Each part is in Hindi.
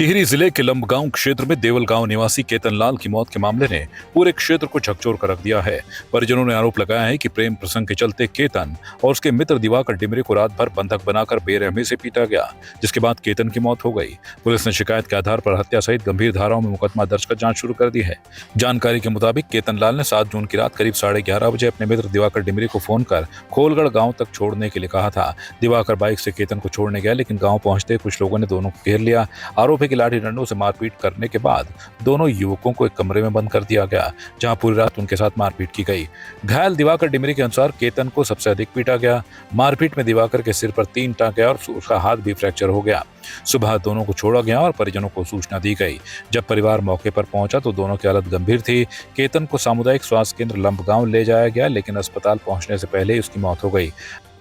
टिहरी जिले के लंबगांव क्षेत्र में देवल गांव निवासी केतन लाल की मौत के मामले ने पूरे क्षेत्र को झकझोर कर रख दिया है। परिजनों ने आरोप लगाया है कि प्रेम प्रसंग के चलते केतन और उसके मित्र दिवाकर डिमरे को रात भर बंधक बनाकर बेरहमी से पीटा गया, जिसके बाद केतन की मौत हो गई। पुलिस ने शिकायत के आधार पर हत्या सहित गंभीर धाराओं में मुकदमा दर्ज कर जांच शुरू कर दी है। जानकारी के मुताबिक केतन लाल ने 7 जून की रात करीब 11:30 बजे अपने मित्र दिवाकर डिमरे को फोन कर खोलगढ़ गाँव तक छोड़ने के लिए कहा था। दिवाकर बाइक से केतन को छोड़ने गया, लेकिन गाँव पहुंचते कुछ लोगों ने दोनों को घेर लिया। आरोप है कि लाठी डंडों से मारपीट करने के बाद दोनों युवकों को एक कमरे में बंद कर दिया गया, जहां पूरी रात उनके साथ मारपीट की गई। घायल दिवाकर डिमरी के अनुसार केतन को सबसे अधिक पीटा गया। मारपीट में दिवाकर के सिर पर 3 टांके और उसका हाथ भी फ्रैक्चर हो गया। सुबह दोनों को छोड़ा गया और परिजनों को सूचना दी गई। जब परिवार मौके पर पहुंचा तो दोनों की हालत गंभीर थी। केतन को सामुदायिक स्वास्थ्य केंद्र लंबगांव ले जाया गया, लेकिन अस्पताल पहुंचने से पहले ही उसकी मौत हो गई।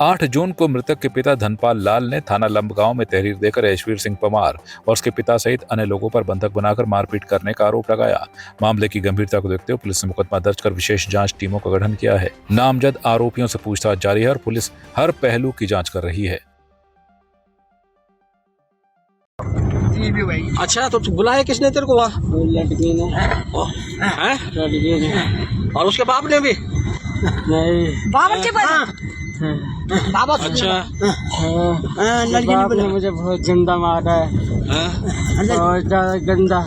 8 जून को मृतक के पिता धनपाल लाल ने थाना लंबगांव में तहरीर देकर ऐश्वीर सिंह परमार और उसके पिता सहित अन्य लोगों पर बंधक बनाकर मारपीट करने का आरोप लगाया। मामले की गंभीरता को देखते हुए पुलिस ने मुकदमा दर्ज कर विशेष जांच टीमों का गठन किया है। नामजद आरोपियों से पूछताछ जारी है और पुलिस हर पहलू की जांच कर रही है। अच्छा, तो बुलाया किसने तेरे को वहाँ? लड़की ने। हैं? लड़की ने। और उसके बाप ने भी? नहीं। बाबा के बाबा अच्छा। बाप ने मुझे बहुत गंदा मारा है, बहुत ज्यादा गंदा।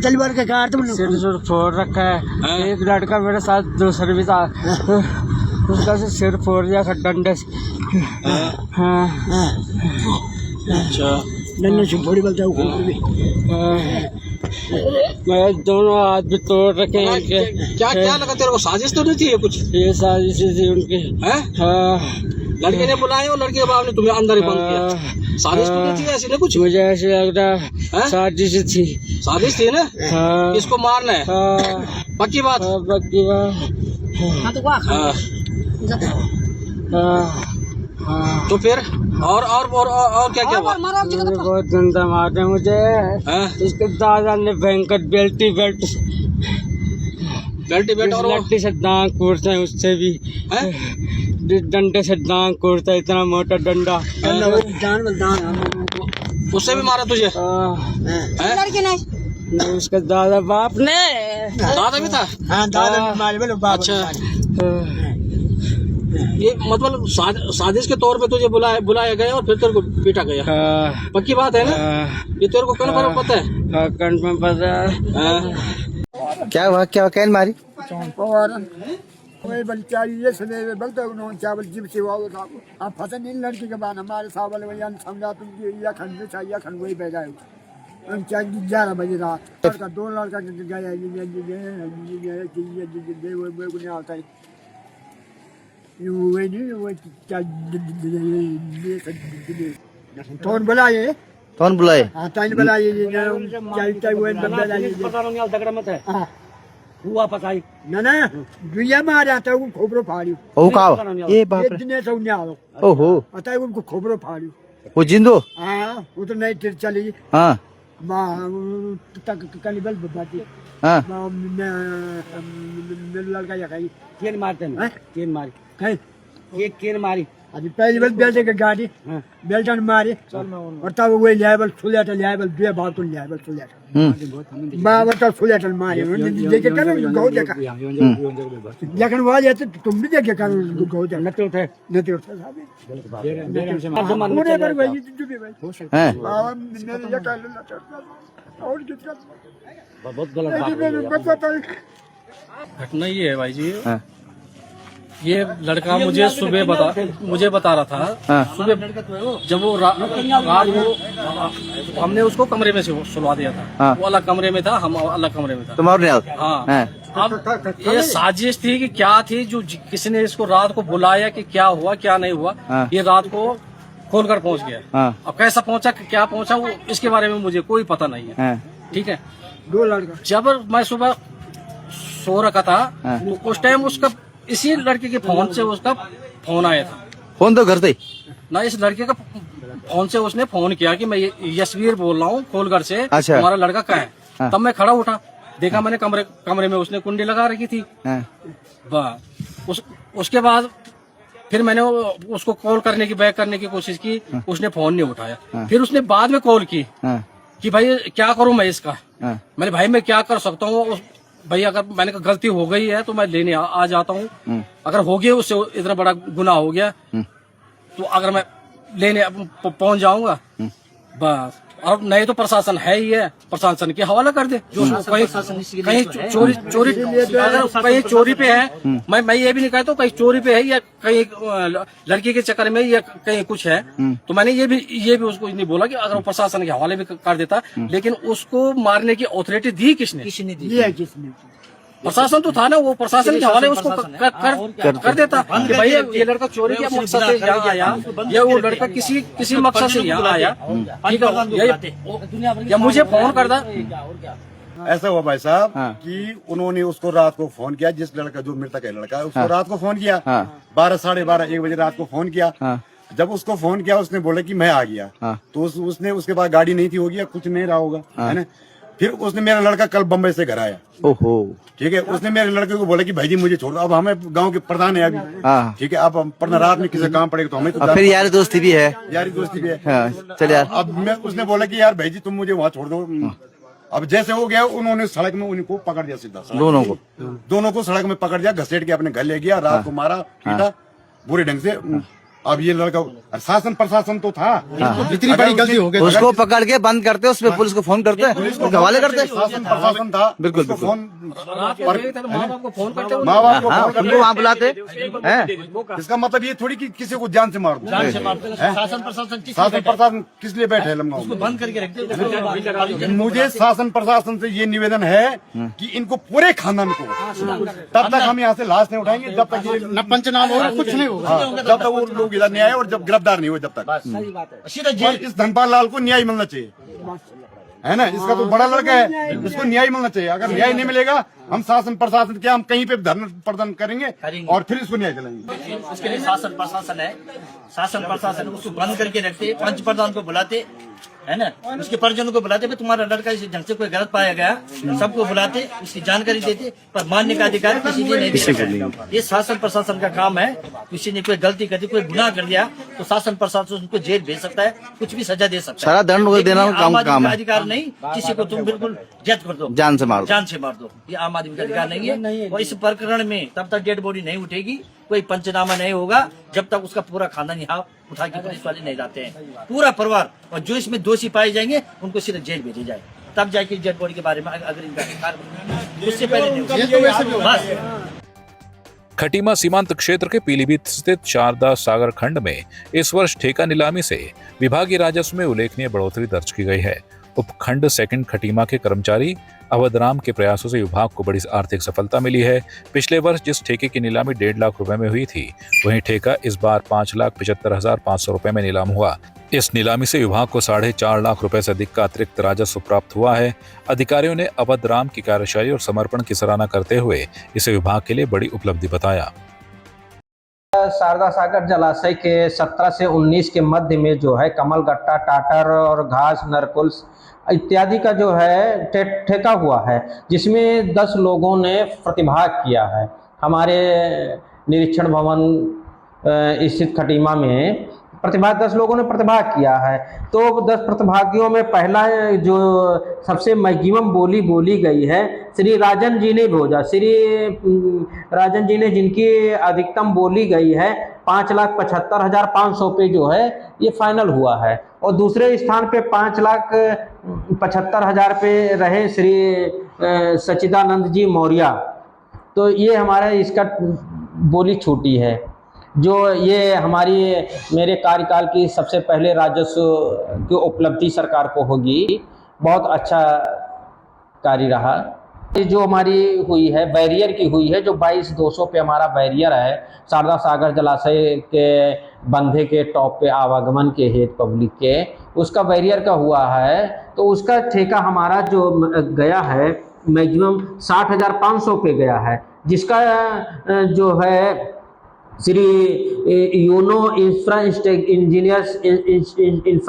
तलवार के काट तुम सिर फोड़ रखा है। एक लड़का मेरे साथ दूसरे भी था, उसका सिर फोड़ दिया डंडे से। अच्छा, डंडे से फोड़ी बोलता हूँ। मैं दोनों हाथ भी तोड़ रखे हैं इनके। क्या क्या लगा तेरे को? साजिश तो नहीं थी ये कुछ? ये साजिश थी उनकी। हैं? लड़के ने बुलाया और लड़के के बाप ने तुम्हें अंदर ही बंद किया। साजिश तो नहीं थी ऐसी ना कुछ? मुझे ऐसे लग रहा है साजिश थी। साजिश थी ना? किसको मारना है? पक्की बात? पक्की बात। तो फिर और क्या क्या हुआ? बहुत गंदा मारे मुझे। उसके दादा ने भयंकर बेल्टी बेल्ट और लट्टी से दांत कूटते हैं, उससे भी डंडे से दांत कूटता है, इतना मोटा डंडा। उससे भी मारा तुझे? लड़के ने, उसका दादा बाप ने। दादा भी था? हाँ, दादा मारे बोलो बाप। अच्छा, ये मतलब साजिश के तौर पे तुझे बुलाया गया और फिर तेरे को पीटा गया। पक्की बात है ना? ये तेरे को कन्फर्म पता है? कन्फर्म पता है। क्या हुआ? क्या कैन मारी? कोई बलचारी ये सुने बलता उन्होंने चावल जिप से वाव था। आप फसन इन लड़की के बाद हमारे सावल वही समझा तुम या खंड में चाहिए खंड वही बह गए। हम 11 बजे रात का 2 लड़का गया कौन बुलाए? कौन बुलाए? हाँ, ताइन बुलाए। हुआ पता ही ना ना दुनिया में आ जाता है, उनको खोबरो फाड़ियो। ओ का ये बाप रे। दिने से उन्हें आओ। ओहो, आता है उनको खोबरो फाड़ियो। वो जिंदो? हाँ, वो तो नहीं तिर चली। हाँ तक कनिबल बाती। हाँ मेरे लड़का या कहीं केन मारते हैं, केन मारी, कहीं एक केन मारी। अभी पहली बार बेल्ट के गाड़ी बेल्टन मारे और तब वही लेवल फुलेट लेवल दे बात तो लेवल फुलेट बाबा तो फुलेट मारे देखे कर गौ देखा। लेकिन वो जाते तुम भी देखे कर गौ देखा नते उठे साहब पूरे पर वही जो भी भाई हैं बाबा मेरे ये कर लो और कितना बहुत गलत घटना ये है भाई जी। ये लड़का मुझे सुबह बता रहा था। सुबह जब वो रात को हमने उसको कमरे में से सुलवा दिया था। वो अलग कमरे में था, हम अलग कमरे में था। तुम्हारे हाँ, अब ये साजिश थी कि क्या थी, जो किसी ने इसको रात को बुलाया कि क्या हुआ क्या नहीं हुआ। ये रात को खोलकर पहुंच गया। अब कैसा पहुंचा क्या पहुंचा वो इसके बारे में मुझे कोई पता नहीं है। ठीक है, 2 लड़का जब मैं सुबह सो रखा था तो उस टाइम उसका इसी लड़के के फोन से उसका फोन आया था। फोन तो घर से ना, इस लड़के का फोन से उसने फोन किया कि मैं यशवीर बोल रहा हूँ खोलगढ़ से। अच्छा। हमारा लड़का कहाँ है? तब मैं खड़ा उठा, देखा मैंने कमरे में उसने कुंडी लगा रखी थी। उसके बाद फिर मैंने उसको कॉल करने की बैक करने की कोशिश की, उसने फोन नहीं उठाया। फिर उसने बाद में कॉल की कि भाई क्या करूं मैं इसका। हाँ। मैंने भाई मैं क्या कर सकता हूँ भाई, अगर मैंने कहा गलती हो गई है तो मैं लेने आ जाता हूँ। अगर हो गया उससे इतना बड़ा गुनाह हो गया तो अगर मैं लेने पहुंच जाऊंगा बस। और नहीं तो प्रशासन है ही है, प्रशासन के हवाला कर दे। जो कहीं चोरी अगर कहीं चोरी पे है, मैं ये भी नहीं कहता कहीं चोरी पे है या कहीं लड़की के चक्कर में या कहीं कुछ है, तो मैंने ये भी उसको नहीं बोला कि अगर वो प्रशासन के हवाले भी कर देता, लेकिन उसको मारने की अथॉरिटी दी किसने दी? प्रशासन तो था ना, वो प्रशासन के हवाले उसको कर देता कि भाई ये लड़का चोरी के मकसद से यहाँ आया या वो लड़का किसी मकसद से यहाँ आया, ठीक है, या मुझे फोन कर दा। ऐसा हुआ भाई साहब हाँ। कि उन्होंने उसको रात को फोन किया, जिस लड़का जो मृतक है लड़का उसको हाँ। रात को फोन किया, हाँ। 12, 12:30, 1 बजे रात को फोन किया। हाँ। जब उसको फोन किया उसने बोला कि मैं आ गया। हाँ। तो उसने उसके बाद गाड़ी नहीं थी होगी या कुछ नहीं रहा होगा, है ना। फिर उसने मेरा लड़का कल बम्बई से घर आया, ओहो, ठीक है। उसने मेरे लड़के को बोला कि भाई जी मुझे छोड़ दो, अब हमें गांव के प्रधान है अभी, हाँ। ठीक है। अब पढ़ना रात में किसी काम पड़ेगा तो हमें अब फिर यार दोस्ती भी है, यारी दोस्ती भी है। हाँ, चल यार। अब मैं उसने बोला कि यार भाई जी तुम मुझे वहाँ छोड़ दो। अब जैसे हो गया उन्होंने सड़क में उनको पकड़ दिया, सीधा दोनों को सड़क में पकड़ दिया, घसीट के अपने घर ले गया, रात को मारा पीटा बुरे ढंग से। अब ये लड़का शासन प्रशासन तो था, इतनी बड़ी गलती हो गई, उसको पकड़ के बंद करते, उसमें पुलिस को फोन करते, उसको हवाले करते। शासन प्रशासन था, बिल्कुल, उसको बिल्कुल। माँ बाप को फोन करते, माँ बाप को हाँ, फोन उनको करते। वहाँ बुलाते हैं। इसका मतलब ये थोड़ी कि किसी को जान से मार दो। शासन प्रशासन किस लिए बैठे लमगांव में? बंद करके रखते। मुझे शासन प्रशासन से ये निवेदन है कि इनको पूरे खानदान को तब तक हम यहाँ से लाश नहीं उठाएंगे जब तक ये न पंचनामा होगा, कुछ नहीं होगा, जब तक वो लोग इधर नहीं आए और जब गिरफ्तार नहीं हुए तब तक। और इस धनपाल लाल को न्याय मिलना चाहिए, है ना। इसका तो बड़ा लड़का है, इसको न्याय मिलना चाहिए। अगर न्याय नहीं मिलेगा हम शासन प्रशासन के हम कहीं पे धरना प्रदर्शन करेंगे और फिर इसको न्याय दिलाएंगे। उसके लिए शासन प्रशासन है, शासन प्रशासन उसको बंद करके रखते, पंच प्रधान को बुलाते, है ना, उसके परिजनों को बुलाते, तुम्हारा लड़का इस ढंग से कोई गलत पाया गया, सबको बुलाते, उसकी जानकारी देते, पर मानने का अधिकार किसी ने नहीं दिया। ये शासन प्रशासन का काम है। किसी ने कोई गलती कर दी, कोई गुनाह कर दिया तो शासन प्रशासन उसको जेल भेज सकता है, कुछ भी सजा दे सकता है। सारा दंड देना काम है। अधिकार नहीं किसी को तुम बिल्कुल जज कर दो, जान से मार दो, ये आम आदमी का अधिकार नहीं है। और इस प्रकरण में तब तक डेड बॉडी नहीं उठेगी, कोई पंचनामा नहीं होगा जब तक उसका पूरा खानदान यहाँ उठा के पुलिस वाले नहीं जाते हैं, पूरा परिवार। और जो इसमें दोषी पाए जाएंगे उनको सीधे जेल भेजे जाए, तब जाके डेड बॉडी के बारे में अगर इनका अधिकार, उससे पहले नहीं। बस खटीमा सीमांत क्षेत्र के पीलीभीत स्थित शारदा सागर खंड में इस वर्ष ठेका नीलामी से विभागीय राजस्व में उल्लेखनीय बढ़ोतरी दर्ज की गई है। उपखंड सेकंड खटीमा के कर्मचारी अवधराम के प्रयासों से विभाग को बड़ी आर्थिक सफलता मिली है। पिछले वर्ष जिस ठेके की नीलामी 1.5 लाख रुपए में हुई थी, वहीं ठेका इस बार 5,75,500 रुपए में नीलाम हुआ। इस नीलामी से विभाग को 4.5 लाख रुपए से अधिक का अतिरिक्त राजस्व प्राप्त हुआ है। अधिकारियों ने अवधराम की कार्यशैली और समर्पण की सराहना करते हुए इसे विभाग के लिए बड़ी उपलब्धि बताया। शारदा सागर जलाशय के 17 से 19 के मध्य में जो है कमलगट्टा, टाटर और घास, नरकुल इत्यादि का जो है ठेका हुआ है, जिसमें 10 लोगों ने प्रतिभाग किया है। हमारे निरीक्षण भवन स्थित खटीमा में 10 लोगों ने प्रतिभाग किया है। तो 10 प्रतिभागियों में पहला जो सबसे मैक्सिमम बोली गई है श्री राजन जी ने भेजा। श्री राजन जी ने, जिनकी अधिकतम बोली गई है 5,75,500 पे जो है ये फाइनल हुआ है। और दूसरे स्थान पे 5,75,000 पे रहे श्री सच्चिदानंद जी मौर्य। तो ये हमारा इसका बोली छूटी है, जो ये हमारी मेरे कार्यकाल की सबसे पहले राजस्व की उपलब्धि सरकार को होगी। बहुत अच्छा कार्य रहा। ये जो हमारी हुई है बैरियर की हुई है, जो 22,200 पे हमारा बैरियर है शारदा सागर जलाशय के बंधे के टॉप पे आवागमन के हेतु पब्लिक के, उसका बैरियर का हुआ है। तो उसका ठेका हमारा जो गया है मैक्सिमम 60,500 पे गया है, जिसका जो है श्री यूनो इंफ्रा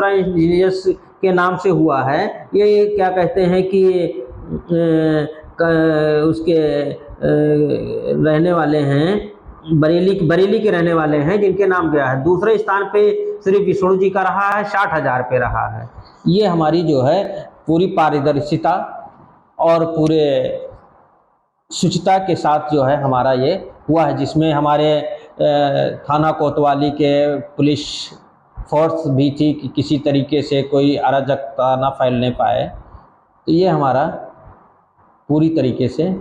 इंजीनियर्स के नाम से हुआ है। ये क्या कहते हैं कि उसके रहने वाले हैं, बरेली के रहने वाले हैं, जिनके नाम गया है। दूसरे स्थान पे श्री विष्णु जी का रहा है, 60,000 पे रहा है। ये हमारी जो है पूरी पारदर्शिता और पूरे शुचिता के साथ जो है हमारा ये हुआ है, जिसमें हमारे थाना कोतवाली के पुलिस फोर्स भी थी कि किसी तरीके से कोई अराजकता ना फैलने पाए। तो ये हमारा पूरी तरीके से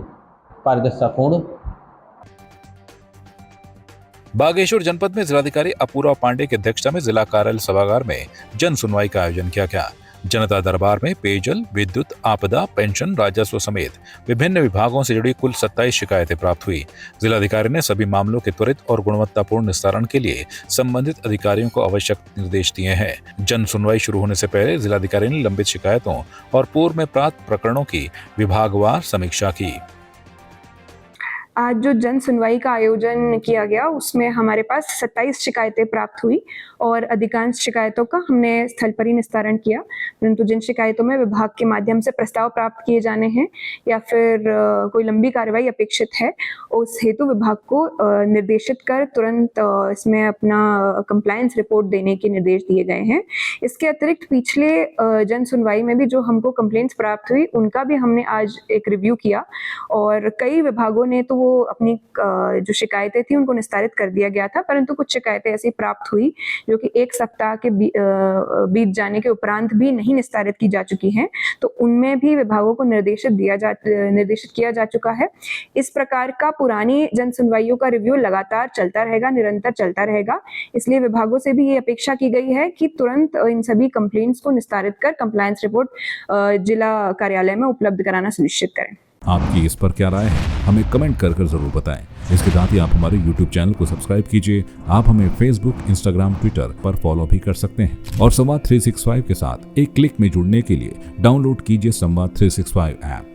पारदर्शितापूर्ण। बागेश्वर जनपद में जिलाधिकारी अपूर्वा पांडे की अध्यक्षता में जिला कार्यालय सभागार में जन सुनवाई का आयोजन किया गया। जनता दरबार में पेयजल, विद्युत, आपदा, पेंशन, राजस्व समेत विभिन्न विभागों से जुड़ी कुल 27 शिकायतें प्राप्त हुई। जिलाधिकारी ने सभी मामलों के त्वरित और गुणवत्तापूर्ण निस्तारण के लिए संबंधित अधिकारियों को आवश्यक निर्देश दिए हैं। जन सुनवाई शुरू होने से पहले जिलाधिकारी ने लंबित शिकायतों और पूर्व में प्राप्त प्रकरणों की विभागवार समीक्षा की। आज जो जन सुनवाई का आयोजन किया गया उसमें हमारे पास 27 शिकायतें प्राप्त हुई और अधिकांश शिकायतों का हमने स्थल पर ही निस्तारण किया। परंतु जिन शिकायतों में विभाग के माध्यम से प्रस्ताव प्राप्त किए जाने हैं या फिर कोई लंबी कार्रवाई अपेक्षित है, उस हेतु विभाग को निर्देशित कर तुरंत इसमें अपना कंप्लायंस रिपोर्ट देने के निर्देश दिए गए हैं। इसके अतिरिक्त पिछले जन सुनवाई में भी जो हमको कंप्लेंट्स प्राप्त हुई उनका भी हमने आज एक रिव्यू किया और कई विभागों ने तो अपनी जो शिकायतें थी उनको निस्तारित कर दिया गया था, परंतु कुछ शिकायतें ऐसी प्राप्त हुई जो कि 1 सप्ताह के बीत जाने के उपरांत भी नहीं निस्तारित की जा चुकी हैं। तो उनमें भी विभागों को निर्देशित किया जा चुका है। इस प्रकार का पुरानी जन सुनवाइयों का रिव्यू लगातार चलता रहेगा, निरंतर चलता रहेगा। इसलिए विभागों से भी ये अपेक्षा की गई है कि तुरंत इन सभी कंप्लेंट्स को निस्तारित कर कंप्लायंस रिपोर्ट जिला कार्यालय में उपलब्ध कराना सुनिश्चित करें। आपकी इस पर क्या राय है, हमें कमेंट कर जरूर बताएं। इसके साथ ही आप हमारे YouTube चैनल को सब्सक्राइब कीजिए। आप हमें Facebook, Instagram, Twitter पर फॉलो भी कर सकते हैं और संवाद 365 के साथ एक क्लिक में जुड़ने के लिए डाउनलोड कीजिए संवाद 365 ऐप।